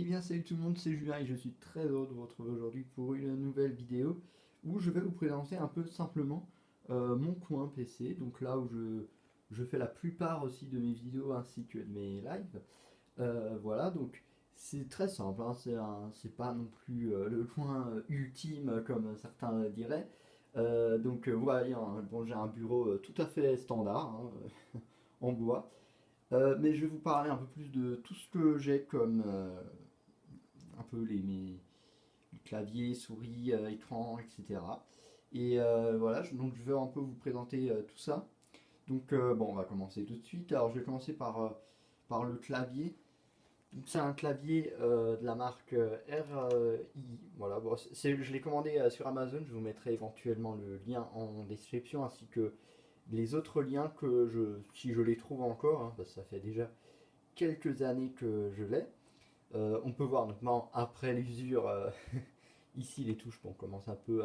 Eh bien salut tout le monde, c'est Julien et je suis très heureux de vous retrouver aujourd'hui pour une nouvelle vidéo où je vais vous présenter un peu simplement mon coin PC, donc là où je fais la plupart aussi de mes vidéos ainsi que de mes lives. Voilà, donc c'est très simple, hein, c'est pas non plus le coin ultime comme certains diraient. Vous voyez, hein, bon, j'ai un bureau tout à fait standard, hein, en bois. Mais je vais vous parler un peu plus de tout ce que j'ai comme un peu mes claviers, souris, écran, etc. Voilà, donc je vais un peu vous présenter tout ça. Bon, on va commencer tout de suite. Alors je vais commencer par le clavier. Donc c'est un clavier de la marque RI. Voilà, bon, je l'ai commandé sur Amazon. Je vous mettrai éventuellement le lien en description ainsi que les autres liens si je les trouve encore, hein, parce que ça fait déjà quelques années que je l'ai. On peut voir notamment après l'usure, ici les touches, bon, on commence un peu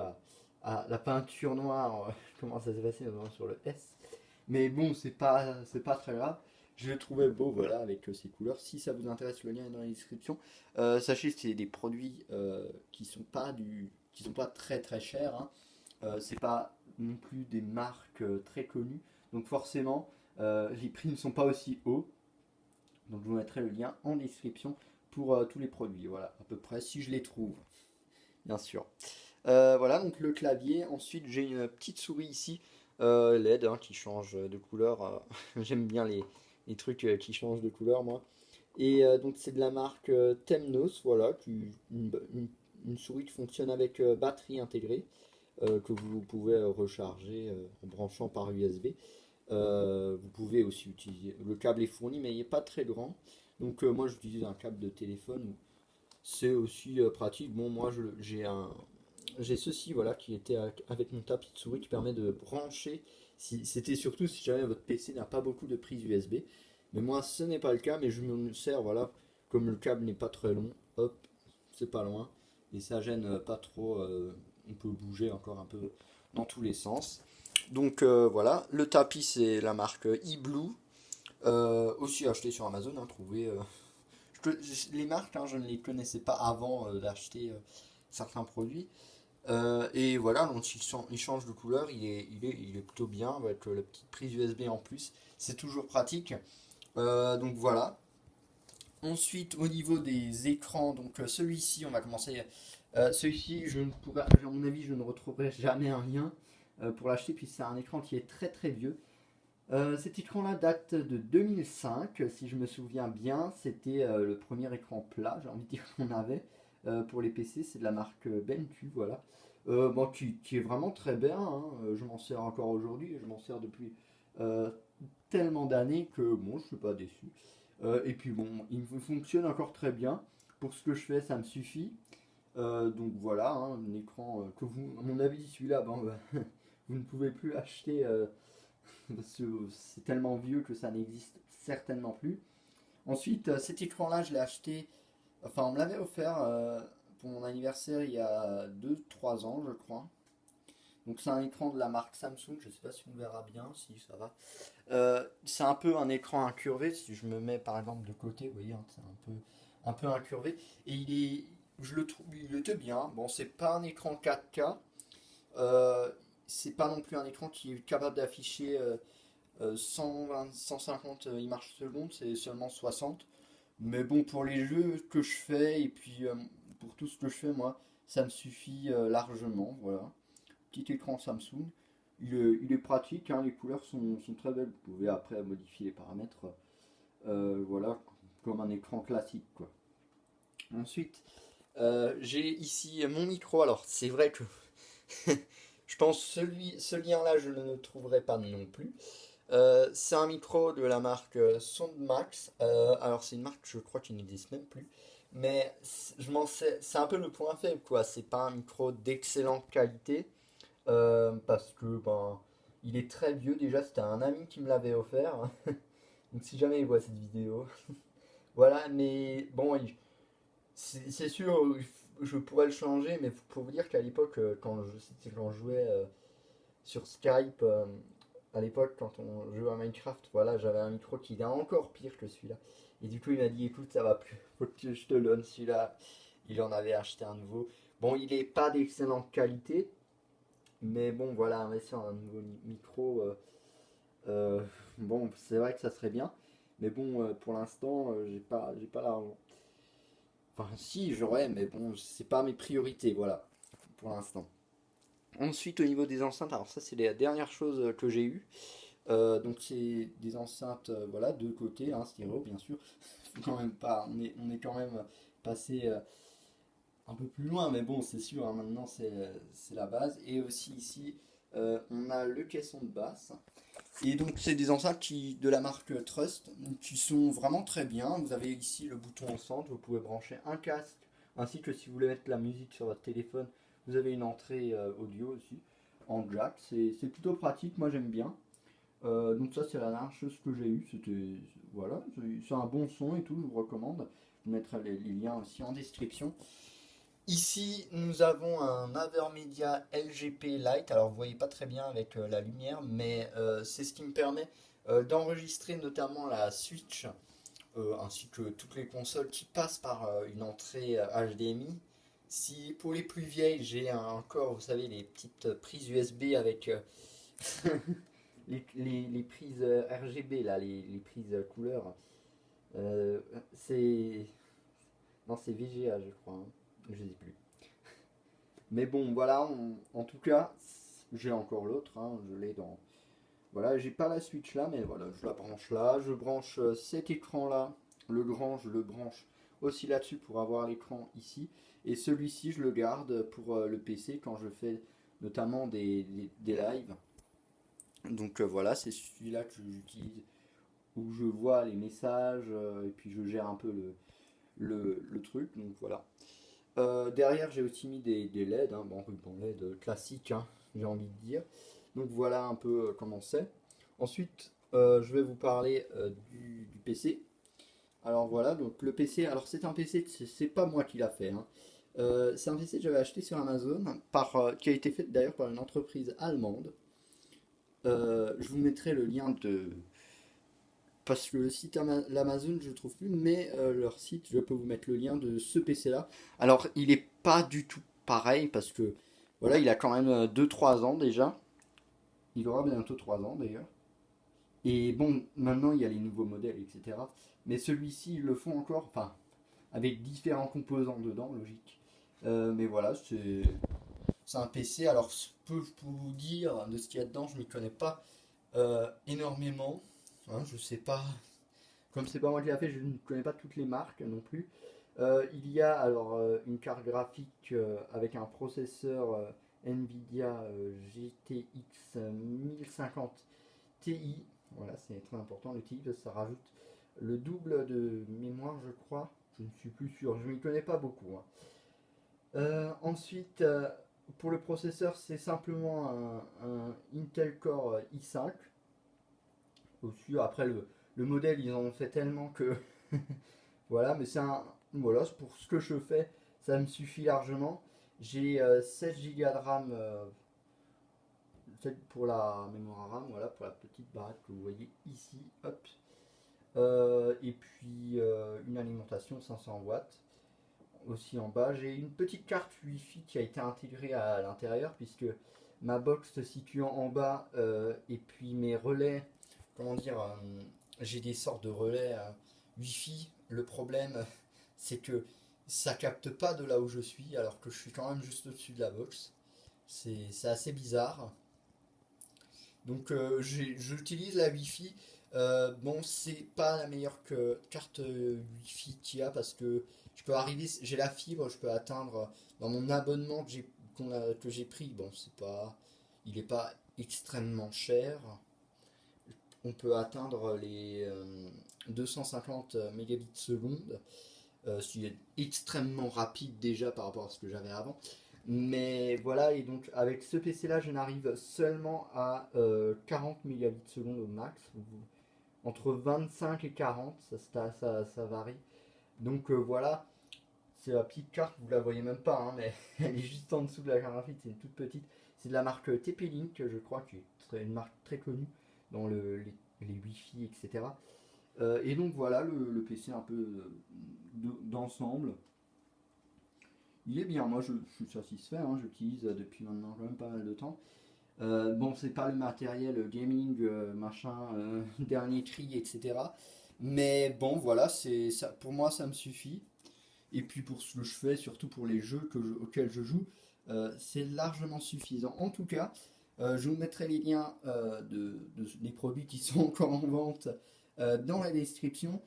à la peinture noire, commence à se passer notamment sur le S. Mais bon, c'est pas très grave. Je le trouvais beau, voilà, avec ces couleurs. Si ça vous intéresse, le lien est dans la description. Sachez que c'est des produits qui sont pas très très chers, hein. C'est pas non plus des marques très connues. Donc forcément, les prix ne sont pas aussi hauts. Donc je vous mettrai le lien en description pour tous les produits. Voilà, à peu près, si je les trouve, bien sûr. Voilà, donc le clavier. Ensuite, j'ai une petite souris ici, LED, hein, qui change de couleur. J'aime bien les trucs qui changent de couleur, moi. Donc c'est de la marque Temnos, voilà, une souris qui fonctionne avec batterie intégrée, que vous pouvez recharger en branchant par USB. Vous pouvez aussi utiliser, le câble est fourni mais il n'est pas très grand. Moi j'utilise un câble de téléphone, c'est aussi pratique. Bon, moi j'ai ceci, voilà, qui était avec mon tapis de souris qui permet de brancher. C'était surtout si jamais votre PC n'a pas beaucoup de prises USB. Mais moi ce n'est pas le cas, mais je me sers, voilà, comme le câble n'est pas très long, hop, c'est pas loin. Et ça gêne pas trop, on peut bouger encore un peu dans tous les sens. Voilà, le tapis c'est la marque eBlue, aussi acheté sur Amazon, hein, trouvé. Les marques, hein, je ne les connaissais pas avant d'acheter certains produits. Et voilà, donc il change de couleur, il est plutôt bien avec la petite prise USB en plus. C'est toujours pratique. Donc voilà. Ensuite, au niveau des écrans, donc celui-ci, on va commencer. Celui-ci, à mon avis, je ne retrouverai jamais un lien pour l'acheter, puisque c'est un écran qui est très très vieux. Cet écran-là date de 2005, si je me souviens bien. C'était le premier écran plat, j'ai envie de dire, qu'on avait pour les PC. C'est de la marque BenQ, voilà. Bon, qui est vraiment très bien, hein. Je m'en sers encore aujourd'hui, et je m'en sers depuis euh, tellement d'années que bon, je suis pas déçu. Et puis bon, il fonctionne encore très bien. Pour ce que je fais, ça me suffit. Donc voilà, hein, un écran que vous, à mon avis, celui-là, bon, bah, vous ne pouvez plus l'acheter parce que c'est tellement vieux que ça n'existe certainement plus. Ensuite, cet écran-là, je l'ai acheté, enfin, on me l'avait offert pour mon anniversaire il y a 2 3 ans, je crois. Donc, c'est un écran de la marque Samsung, je ne sais pas si on verra bien, si ça va. C'est un peu un écran incurvé, si je me mets par exemple de côté, vous voyez, hein, c'est un peu incurvé. Et je le trouve, il était bien. Bon, c'est pas un écran 4K, euh, c'est pas non plus un écran qui est capable d'afficher 120, 150 images secondes, c'est seulement 60. Mais bon, pour les jeux que je fais et puis pour tout ce que je fais, moi, ça me suffit largement. Voilà. Petit écran Samsung. Il est pratique, hein, les couleurs sont très belles. Vous pouvez après modifier les paramètres, voilà, comme un écran classique, quoi. Ensuite, j'ai ici mon micro. Alors, c'est vrai que je pense ce lien-là, je ne le trouverai pas non plus. C'est un micro de la marque Soundmax. Alors c'est une marque, je crois, qui n'existe même plus. Mais c'est un peu le point faible, quoi. C'est pas un micro d'excellente qualité parce que ben il est très vieux déjà. C'était un ami qui me l'avait offert. Donc si jamais il voit cette vidéo, voilà. Mais bon, c'est sûr, je pourrais le changer. Mais pour vous dire qu'à l'époque, c'était quand je jouais sur Skype. à l'époque, quand on jouait à Minecraft, voilà, j'avais un micro qui est encore pire que celui-là. Et du coup, il m'a dit, écoute, ça va plus, faut que je te donne celui-là. Il en avait acheté un nouveau. Bon, il est pas d'excellente qualité, mais bon, voilà, investir dans un nouveau micro, euh, bon, c'est vrai que ça serait bien. Mais bon, pour l'instant, j'ai pas l'argent. Enfin, si, j'aurais, mais bon, c'est pas mes priorités, voilà, pour l'instant. Ensuite, au niveau des enceintes, alors ça, c'est la dernière chose que j'ai eue. Donc, c'est des enceintes, voilà, de côté, hein, stéréo, bien sûr. Faut quand même pas, on est quand même passé un peu plus loin, mais bon, c'est sûr, hein, maintenant, c'est la base. Et aussi, ici, on a le caisson de basse. Et donc, c'est des enceintes de la marque Trust qui sont vraiment très bien. Vous avez ici le bouton au centre, vous pouvez brancher un casque, ainsi que si vous voulez mettre la musique sur votre téléphone, vous avez une entrée audio aussi en jack. C'est plutôt pratique, moi j'aime bien. Donc ça c'est la dernière chose que j'ai eue. C'était voilà, c'est un bon son et tout, je vous recommande. Je vous mettrai les liens aussi en description. Ici, nous avons un Avermedia LGP Lite. Alors, vous voyez pas très bien avec la lumière, mais c'est ce qui me permet d'enregistrer notamment la Switch, ainsi que toutes les consoles qui passent par une entrée HDMI. Si pour les plus vieilles, j'ai encore, vous savez, les petites prises USB avec les prises RGB, là, les prises couleur. C'est. Non, c'est VGA, je crois, hein. Je sais plus. Mais bon, voilà, en tout cas, j'ai encore l'autre, hein, je l'ai dans. Voilà, j'ai pas la Switch là, mais voilà, je la branche là. Je branche cet écran là, le grand, je le branche aussi là-dessus pour avoir l'écran ici. Et celui-ci, je le garde pour le PC quand je fais notamment des lives. Donc voilà, c'est celui-là que j'utilise où je vois les messages et puis je gère un peu le truc. Donc voilà. Derrière, j'ai aussi mis des LED, hein, bon, ruban LED classique, hein, j'ai envie de dire. Donc voilà un peu comment c'est. Ensuite, je vais vous parler du PC. Alors voilà, donc le PC, alors c'est un PC, c'est pas moi qui l'a fait, hein. C'est un PC que j'avais acheté sur Amazon, qui a été fait d'ailleurs par une entreprise allemande. Je vous mettrai le lien de, parce que le site l'Amazon je ne trouve plus, mais leur site, je peux vous mettre le lien de ce PC là. Alors il est pas du tout pareil parce que voilà, il a quand même 2-3 ans déjà. Il aura bientôt 3 ans d'ailleurs. Et bon, maintenant il y a les nouveaux modèles, etc. Mais celui-ci, ils le font encore, enfin, avec différents composants dedans, logique. Mais voilà, c'est un PC. Alors, je peux vous dire de ce qu'il y a dedans, je ne m'y connais pas énormément. Hein, je sais pas. Comme c'est pas moi qui l'ai fait, je ne connais pas toutes les marques non plus. Il y a alors une carte graphique avec un processeur Nvidia GTX 1050 Ti. Voilà, c'est très important le Ti parce que ça rajoute le double de mémoire, je crois. Je ne suis plus sûr, je ne m'y connais pas beaucoup, hein. Ensuite, pour le processeur, c'est simplement un Intel Core i5 au-dessus. Après, le modèle, ils en ont fait tellement que voilà, mais c'est un. Voilà, pour ce que je fais, ça me suffit largement. J'ai 16 Go de RAM pour la mémoire RAM, voilà, pour la petite barrette que vous voyez ici. Hop. Et puis une alimentation 500 watts aussi en bas. J'ai une petite carte Wi-Fi qui a été intégrée à l'intérieur puisque ma box se situe en bas et puis mes relais, comment dire, j'ai des sortes de relais Wi-Fi. Le problème, c'est que ça capte pas de là où je suis alors que je suis quand même juste au-dessus de la box. C'est assez bizarre. Donc j'utilise la Wi-Fi. Bon, c'est pas la meilleure carte Wi-Fi qu'il y a parce que je peux arriver, j'ai la fibre, je peux atteindre dans mon abonnement que j'ai pris. Bon, c'est pas, il est pas extrêmement cher. On peut atteindre les 250 mégabits seconde, ce qui est extrêmement rapide déjà par rapport à ce que j'avais avant. Mais voilà, et donc avec ce PC là, je n'arrive seulement à 40 mégabits seconde au max. Entre 25 et 40, ça varie. Donc voilà, c'est la petite carte, vous la voyez même pas, hein, mais elle est juste en dessous de la carte graphique, c'est une toute petite. C'est de la marque TP-Link, je crois, qui est une marque très connue. dans les Wi-Fi, etc. Et donc voilà le PC un peu d'ensemble. Il est bien, moi je suis satisfait, hein, j'utilise depuis maintenant quand même pas mal de temps. Bon, c'est pas le matériel gaming, machin, dernier cri, etc. Mais bon, voilà, ça, pour moi ça me suffit. Et puis pour ce que je fais, surtout pour les jeux auxquels je joue, c'est largement suffisant. En tout cas, je vous mettrai les liens des produits qui sont encore en vente dans la description.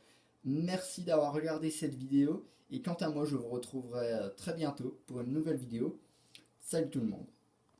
Merci d'avoir regardé cette vidéo. Et quant à moi, je vous retrouverai très bientôt pour une nouvelle vidéo. Salut tout le monde.